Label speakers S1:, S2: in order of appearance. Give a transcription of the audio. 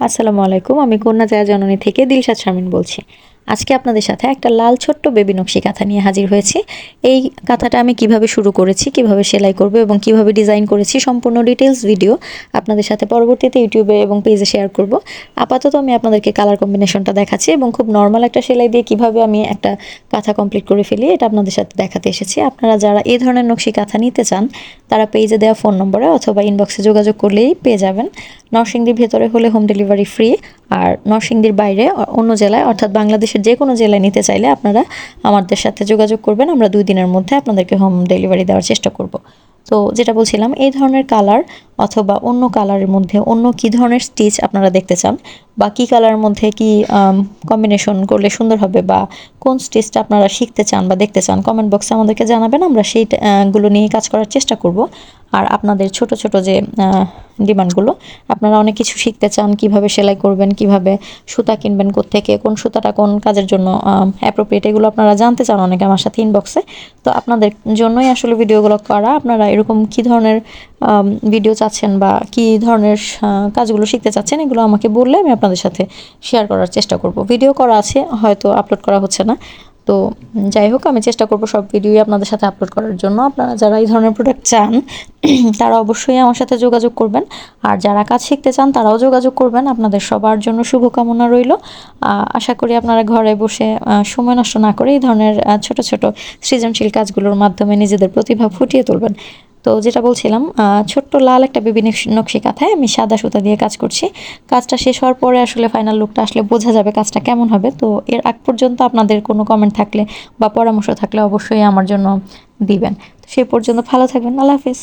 S1: আসসালামু আলাইকুম। আমি কন্যা জয়া জননী থেকে দিলশাদ শারমিন বলছি। আজকে আপনাদের সাথে একটা লাল ছোট্ট বেবি নকশি কাঁথা নিয়ে হাজির হয়েছি। এই কাঁথাটা আমি কিভাবে শুরু করেছি, কিভাবে সেলাই করব এবং কিভাবে ডিজাইন করেছি সম্পূর্ণ ডিটেইলস ভিডিও আপনাদের সাথে পরবর্তীতে ইউটিউবে এবং পেজে শেয়ার করব। আপাতত আমি আপনাদেরকে কালার কম্বিনেশনটা দেখাচ্ছি এবং খুব নর্মাল একটা সেলাই দিয়ে কিভাবে আমি একটা কাঁথা কমপ্লিট করে ফেলি এটা আপনাদের সাথে দেখাতে এসেছি। আপনারা যারা এই ধরনের নকশি কাঁথা নিতে চান তারা পেজে দেওয়া ফোন নম্বরে অথবা ইনবক্সে যোগাযোগ করলেই পেয়ে যাবেন। নরসিংদীর ভেতরে হলে হোম ডেলিভারি ফ্রি, আর নরসিংদীর বাইরে অন্য জেলায় অর্থাৎ বাংলাদেশের যে কোনো জেলায় নিতে চাইলে আপনারা আমাদের সাথে যোগাযোগ করবেন। আমরা 2 দিনের মধ্যে আপনাদেরকে হোম ডেলিভারি দেওয়ার চেষ্টা করব। তো যেটা বলছিলাম, এই ধরনের কালার অথবা অন্য কালারের মধ্যে অন্য কী ধরনের স্টিচ আপনারা দেখতে চান বা কী কালারের মধ্যে কি কম্বিনেশন করলে সুন্দর হবে বা কোন স্টিচটা আপনারা শিখতে চান বা দেখতে চান কমেন্ট বক্সে আমাদেরকে জানাবেন। আমরা সেইগুলো নিয়ে কাজ করার চেষ্টা করব। আর আপনাদের ছোট ছোট যে ডিমান্ডগুলো, আপনারা অনেক কিছু শিখতে চান, কিভাবে সেলাই করবেন, কিভাবে সুতা কিনবেন কোত্থেকে, কোন সুতাটা কোন কাজের জন্য অ্যাপ্রোপ্রিয়েট, এগুলো আপনারা জানতে চান অনেকে আমার সাথে ইনবক্সে। তো আপনাদের জন্যই আসলে ভিডিওগুলো করা। আপনারা এরকম কী ধরনের ভিডিও চাচ্ছেন বা কী ধরনের কাজগুলো শিখতে চাচ্ছেন এগুলো আমাকে বললে আমি আপনাদের সাথে শেয়ার করার চেষ্টা করব। ভিডিও করা আছে, হয়তো আপলোড করা হচ্ছে না। তো যাই হোক, আমি চেষ্টা করব সব ভিডিওই আপনাদের সাথে আপলোড করার জন্য। আপনারা যারা এই ধরনের প্রোডাক্ট চান তারা অবশ্যই আমার সাথে যোগাযোগ করবেন, আর যারা কাজ শিখতে চান তারাও যোগাযোগ করবেন। আপনাদের সবার জন্য শুভকামনা রইল। আশা করি আপনারা ঘরে বসে সময় নষ্ট না করে এই ধরনের ছোট ছোট সৃজনশীল কাজগুলোর মাধ্যমে নিজেদের প্রতিভা ফুটিয়ে তুলবেন। তো যেটা বলছিলাম, ছোট্ট লাল একটা বেবি নকশি কাঁথায় আমি সাদা সুতা দিয়ে কাজ করছি। কাজটা শেষ হওয়ার পরে আসলে ফাইনাল লুকটা আসলে বোঝা যাবে কাজটা কেমন হবে। তো এর আগ পর্যন্ত আপনাদের কোনো কমেন্ট থাকলে বা পরামর্শ থাকলে অবশ্যই আমার জন্য দিবেন। তো সেই পর্যন্ত ভালো থাকবেন। আল্লাহ হাফিজ।